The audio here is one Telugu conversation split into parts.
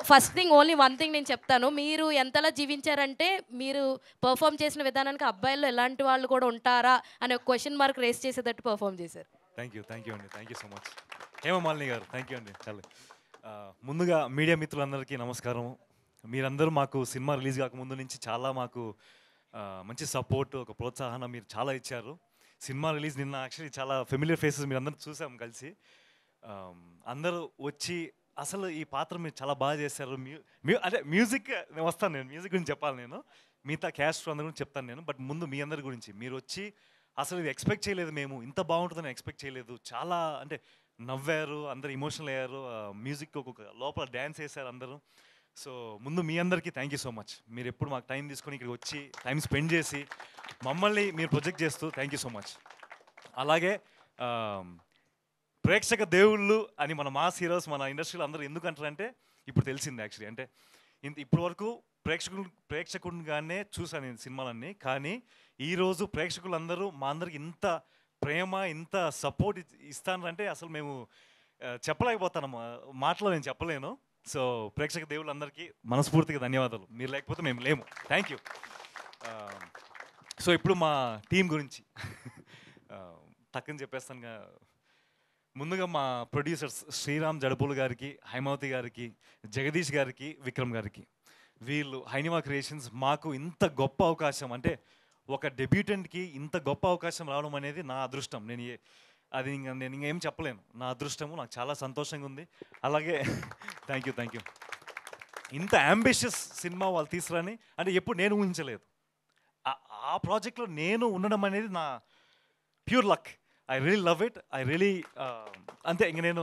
First thing only one thing నేను చెప్తాను. మీరు ఎంతలా జీవించారంటే, మీరు పెర్ఫార్మ్ చేసిన విధానానికి అబ్బాయిల్లో ఎలాంటి వాళ్ళు కూడా ఉంటారా అనే ఒక క్వెషన్ మార్క్ రేస్ చేసేటట్టు పెర్ఫార్మ్ చేశారు. థ్యాంక్ యూ అండి, thank you so much Hema Malini గారు, థ్యాంక్ యూ అండి. చాలా ముందుగా మీడియా మిత్రులందరికీ నమస్కారం. మీరందరూ మాకు సినిమా రిలీజ్ కాకముందు నుంచి చాలా మాకు మంచి సపోర్ట్, ఒక ప్రోత్సాహన మీరు చాలా ఇచ్చారు. సినిమా రిలీజ్ నిన్న యాక్చువల్లీ చాలా ఫెమిలియర్ ఫేసెస్ మీరు అందరూ చూసాం కలిసి. అందరూ వచ్చి అసలు ఈ పాత్ర మీరు చాలా బాగా చేశారు. అంటే మ్యూజిక్ నేను వస్తాను, నేను మ్యూజిక్ గురించి చెప్పాలి, నేను మిగతా క్యాస్ట్ అందరి గురించి చెప్తాను నేను. బట్ ముందు మీ అందరి గురించి, మీరు వచ్చి అసలు ఇది ఎక్స్పెక్ట్ చేయలేదు, మేము ఇంత బాగుంటుందని ఎక్స్పెక్ట్ చేయలేదు. చాలా అంటే నవ్వారు, అందరు ఎమోషనల్ అయ్యారు, మ్యూజిక్ ఒక్కొక్క లోపల డ్యాన్స్ వేశారు అందరూ. సో ముందు మీ అందరికీ థ్యాంక్ యూ సో మచ్. మీరు ఎప్పుడు మాకు టైం తీసుకొని ఇక్కడికి వచ్చి టైం స్పెండ్ చేసి మమ్మల్ని మీరు ప్రొజెక్ట్ చేస్తూ థ్యాంక్ యూ సో మచ్. అలాగే ప్రేక్షక దేవుళ్ళు అని మన మాస్ హీరోస్ మన ఇండస్ట్రీలో అందరూ ఎందుకు అంటారంటే ఇప్పుడు తెలిసింది యాక్చువల్లీ. అంటే ఇప్పటి వరకు ప్రేక్షకుడిగానే చూసాను నేను సినిమాలన్నీ, కానీ ఈరోజు ప్రేక్షకులందరూ మా అందరికి ఇంత ప్రేమ, ఇంత సపోర్ట్ ఇస్తానంటే అసలు మేము చెప్పలేకపోతాను, మాటలో నేను చెప్పలేను. సో ప్రేక్షక దేవుళ్ళందరికీ మనస్ఫూర్తిగా ధన్యవాదాలు. మీరు లేకపోతే మేము లేము. Thank you. సో ఇప్పుడు మా టీం గురించి టక్కని చెప్పేస్తానుగా. ముందుగా మా ప్రొడ్యూసర్స్ శ్రీరామ్ జడపూలు గారికి, హైమావతి గారికి, జగదీష్ గారికి, విక్రమ్ గారికి, వీళ్ళు హైనివా క్రియేషన్స్ మాకు ఇంత గొప్ప అవకాశం, అంటే ఒక డెబ్యూటెంట్కి ఇంత గొప్ప అవకాశం రావడం అనేది నా అదృష్టం. నేను ఇంకేం చెప్పలేను, నా అదృష్టము. నాకు చాలా సంతోషంగా ఉంది. అలాగే థ్యాంక్ యూ. ఇంత అంబిషియస్ సినిమా వాళ్ళు తీసుకురాని అంటే ఎప్పుడు నేను ఊహించలేదు. ఆ ప్రాజెక్ట్లో నేను ఉండడం అనేది నా pure luck. I really love it. I really అంతే, ఇంక నేను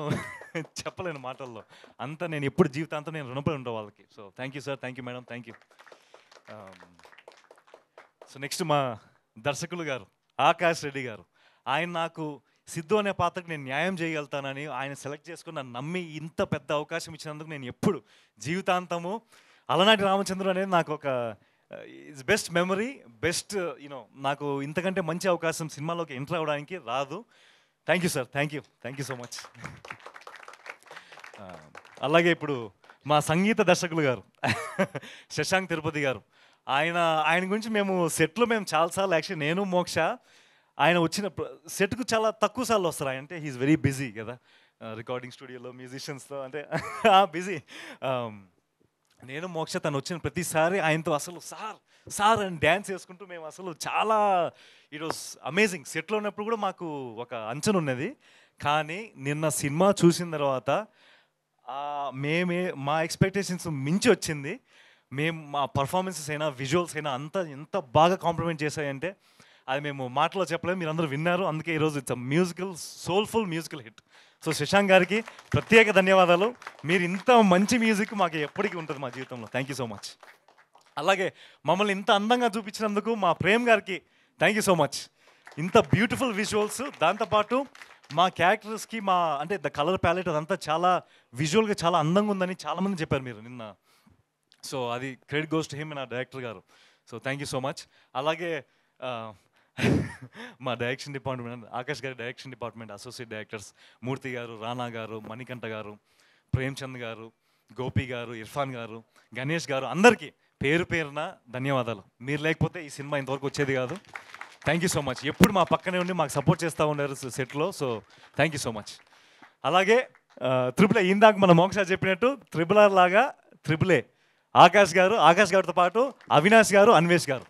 చెప్పలేను మాటల్లో. అంతా నేను ఎప్పుడు జీవితాంతం నేను రుణపడి ఉండే వాళ్ళకి. So thank you sir, thank you madam, thank you. So next మా దర్శకులు గారు ఆకాష్ రెడ్డి గారు. ఆయన నాకు సిద్ధు అనే పాత్రకు నేను న్యాయం చేయగలుగుతానని ఆయన సెలెక్ట్ చేసుకుని నన్ను నమ్మి ఇంత పెద్ద అవకాశం ఇచ్చినందుకు నేను ఎప్పుడు జీవితాంతము అలనాటి రామచంద్రుడు అనేది నాకు ఒక it's best memory, best you know, నాకు ఇంతకంటే మంచి అవకాశం సినిమాలోకి ఎంటర్ అవ్వడానికి రాదు. Thank you sir, thank you so much. అలాగే ఇప్పుడు మా సంగీత దర్శకులు గారు శశాంక్ తిరుపతి గారు. ఆయన గురించి మేము సెట్లో చాలాసార్లు యాక్చువల్లీ నేను మోక్ష ఆయన వచ్చిన సెట్కు చాలా తక్కువ సార్లు వస్తారు. ఆయన అంటే హీఈస్ వెరీ బిజీ కదా, రికార్డింగ్ స్టూడియోలో మ్యూజిషియన్స్తో అంటే బిజీ. నేను మోక్ష తను వచ్చిన ప్రతిసారి ఆయనతో అసలు సార్ అని డ్యాన్స్ వేసుకుంటూ మేము అసలు చాలా ఇట్ వాస్ అమేజింగ్. సెట్లో ఉన్నప్పుడు కూడా మాకు ఒక అంచనా ఉన్నది, కానీ నిన్న సినిమా చూసిన తర్వాత మా ఎక్స్పెక్టేషన్స్ మించి వచ్చింది. మా పర్ఫార్మెన్సెస్ అయినా విజువల్స్ అయినా ఎంత బాగా కాంప్లిమెంట్ చేశాయంటే అది మేము మాటలో చెప్పలేము. మీరు అందరూ విన్నారు, అందుకే ఈరోజు it's musical soulful musical hit. So Shashank గారికి ప్రత్యేక ధన్యవాదాలు. మీరు ఇంత మంచి మ్యూజిక్ మాకు ఎప్పటికీ ఉంటుంది మా జీవితంలో. Thank you so much. అలాగే మమ్మల్ని ఇంత అందంగా చూపించినందుకు మా ప్రేమ్ గారికి థ్యాంక్ యూ సో మచ్. ఇంత బ్యూటిఫుల్ విజువల్స్, దాంతోపాటు మా క్యారెక్టర్స్కి అంటే ద కలర్ ప్యాలెట్ అదంతా చాలా విజువల్గా చాలా అందంగా ఉందని చాలామంది చెప్పారు మీరు నిన్న. సో అది క్రెడిట్ గోస్ టు హిమ్, నా డైరెక్టర్ గారు. So thank you so much. అలాగే మా డైరెక్షన్ డిపార్ట్మెంట్, ఆకాష్ గారి డైరెక్షన్ డిపార్ట్మెంట్ అసోసియేట్ డైరెక్టర్స్ మూర్తి గారు, రానా గారు, మణికంఠ గారు, ప్రేమ్చంద్ గారు, గోపి గారు, ఇర్ఫాన్ గారు, గణేష్ గారు, అందరికీ పేరు పేరున ధన్యవాదాలు. మీరు లేకపోతే ఈ సినిమా ఇంతవరకు వచ్చేది కాదు. Thank you so much. ఎప్పుడు మా పక్కనే ఉండి మాకు సపోర్ట్ చేస్తూ ఉన్నారు సెట్లో. So thank you so much. అలాగే త్రిపుల్ ఏ, ఇందాక మన మోక్ష చెప్పినట్టు త్రిపుల్ ఆర్ లాగా త్రిపుల్ ఏ ఆకాష్ గారితో పాటు అవినాష్ గారు, అన్వేష్ గారు,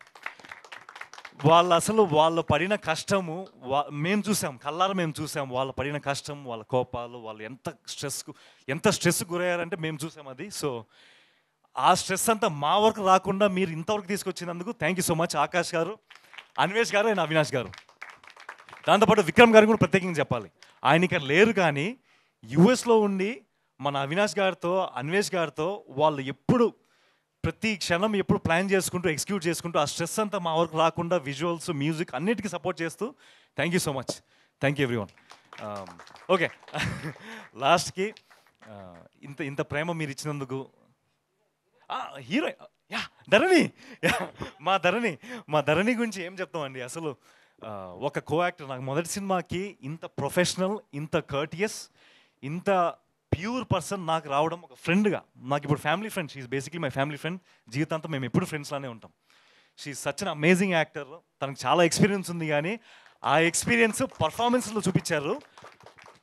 వాళ్ళు పడిన కష్టము మేము చూసాం, కళ్ళారా మేము చూసాం. వాళ్ళు పడిన కష్టం, వాళ్ళ కోపాలు, వాళ్ళు ఎంత స్ట్రెస్ గురయ్యారంటే మేము చూసాం అది. సో ఆ స్ట్రెస్ అంతా మా వరకు రాకుండా మీరు ఇంతవరకు తీసుకొచ్చినందుకు thank you so much Akash గారు, అన్వేష్ గారు అండ్ అవినాష్ గారు. దాంతోపాటు విక్రమ్ గారు కూడా ప్రత్యేకంగా చెప్పాలి. ఆయన ఇక్కడ లేరు, కానీ యుఎస్లో ఉండి మన అవినాష్ గారితో, అన్వేష్ గారితో వాళ్ళు ఎప్పుడు ప్రతి క్షణం ఎప్పుడు ప్లాన్ చేసుకుంటూ ఎగ్జిక్యూట్ చేసుకుంటూ ఆ స్ట్రెస్ అంతా మా వరకు రాకుండా విజువల్స్, మ్యూజిక్ అన్నిటికీ సపోర్ట్ చేస్తూ thank you so much. Thank you everyone. Okay, లాస్ట్కి ఇంత ప్రేమ మీరు ఇచ్చినందుకు హీరోయిన్ ధరణి, మా ధరణి గురించి ఏం చెప్తామండి. అసలు ఒక కో యాక్టర్. నాకు మొదటి సినిమాకి ఇంత ప్రొఫెషనల్, ఇంత కర్టియస్, ఇంత ప్యూర్ పర్సన్ నాకు రావడం ఒక ఫ్రెండ్గా, నాకు ఇప్పుడు family friend, she basically my family friend. జీవితాంతం మేము ఎప్పుడు ఫ్రెండ్స్లానే ఉంటాం. She such an amazing actor. తనకు చాలా ఎక్స్పీరియన్స్ ఉంది, కానీ ఆ ఎక్స్పీరియన్స్ పర్ఫార్మెన్స్లో చూపించారు,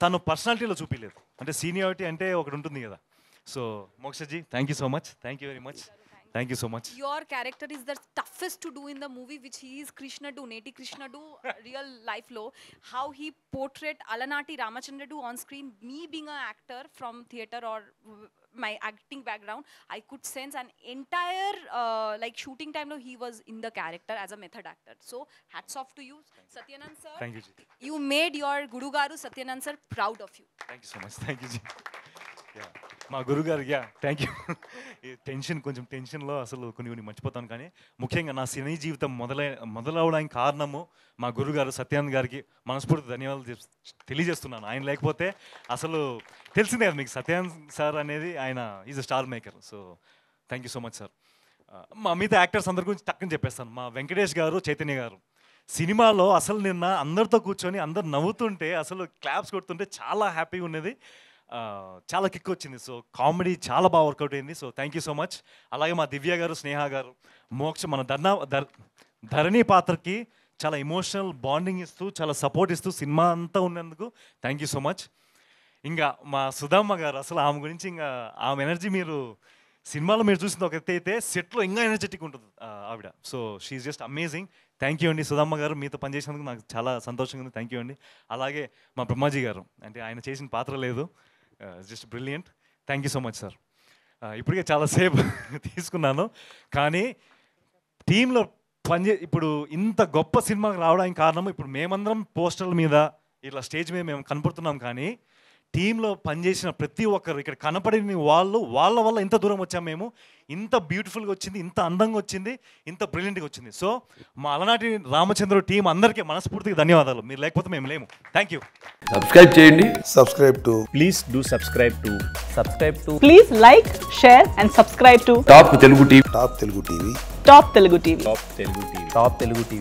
తను పర్సనాలిటీలో చూపించలేదు. అంటే సీనియారిటీ అంటే ఒకటి ఉంటుంది కదా. So Mokshaji, thank you so much, thank you very much, thank you so much. Your character is the toughest to do in the movie, which he is Krishna do, Neti Krishna do, real life lo. How he portrayed Alanati Ramachandra do on screen. Me being an actor from theatre or my acting background, I could sense an entire like shooting time lo he was in the character as a method actor. So hats off to you, Satyanand sir. Thank you, Ji. You made your Guru Garu Satyanand sir proud of you. Thank you so much, thank you ji. మా గురుగారికి థ్యాంక్ యూ. కొంచెం టెన్షన్లో అసలు కొన్ని మర్చిపోతాను, కానీ ముఖ్యంగా నా సినీ జీవితం మొదలవడానికి కారణము మా గురుగారు సత్యానంద్ గారికి మనస్ఫూర్తి ధన్యవాదాలు తెలియజేస్తున్నాను. ఆయన లేకపోతే అసలు తెలిసిందే కదా మీకు, సత్యానంద్ సార్ అనేది ఆయన is a star maker. So thank you so much sir. మా మిగతా యాక్టర్స్ అందరి గురించి టక్కని చెప్పేస్తాను. మా వెంకటేష్ గారు, చైతన్య గారు సినిమాలో అసలు నిన్న అందరితో కూర్చొని అందరు నవ్వుతుంటే, అసలు క్లాప్స్ కొడుతుంటే చాలా హ్యాపీగా ఉన్నది, చాలా కిక్ వచ్చింది. సో కామెడీ చాలా బాగా వర్కౌట్ అయింది. So thank you so much. అలాగే మా దివ్య గారు, స్నేహ గారు, మోక్ష మన ధరణి పాత్రకి చాలా ఎమోషనల్ బాండింగ్ ఇస్తూ, చాలా సపోర్ట్ ఇస్తూ సినిమా అంతా ఉన్నందుకు థ్యాంక్ యూ సో మచ్. ఇంకా మా సుధామ్మ గారు, అసలు ఆమె గురించి ఇంకా ఆమె ఎనర్జీ మీరు సినిమాలో మీరు చూసింది ఒక ఎత్తు అయితే, సెట్లో ఇంకా ఎనర్జెటిక్ ఉంటుంది ఆవిడ. So she just amazing. Thank you అండి సుధామ్మ గారు, మీతో పనిచేసినందుకు నాకు చాలా సంతోషంగా ఉంది. థ్యాంక్ యూ అండి. అలాగే మా బ్రహ్మాజీ గారు, అంటే ఆయన చేసిన పాత్ర లేదు, just brilliant. Thank you so much sir. ఇప్పటికే చాలాసేపు తీసుకున్నాను, కానీ టీంలో ఇప్పుడు ఇంత గొప్ప సినిమాకి రావడానికి కారణం, ఇప్పుడు మేమందరం పోస్టర్ల మీద ఇట్లా స్టేజ్ మీద మేము కనపడుతున్నాం, కానీ టీంలో పనిచేసిన ప్రతి ఒక్కరు ఇక్కడ కనపడిన వాళ్ళ వల్ల ఇంత దూరం వచ్చాము మేము. ఇంత బ్యూటిఫుల్గా వచ్చింది, ఇంత అందంగా వచ్చింది, ఇంత బ్రిలియంట్గా వచ్చింది. సో మా అలనాటి రామచంద్ర టీం అందరికీ మనస్ఫూర్తిగా ధన్యవాదాలు. మీరు లేకపోతే మేము లేము. Thank you. సబ్స్క్రైబ్ చేయండి. Please do subscribe to Please like, share and subscribe to top Telugu TV. Top Telugu TV. Top Telugu TV.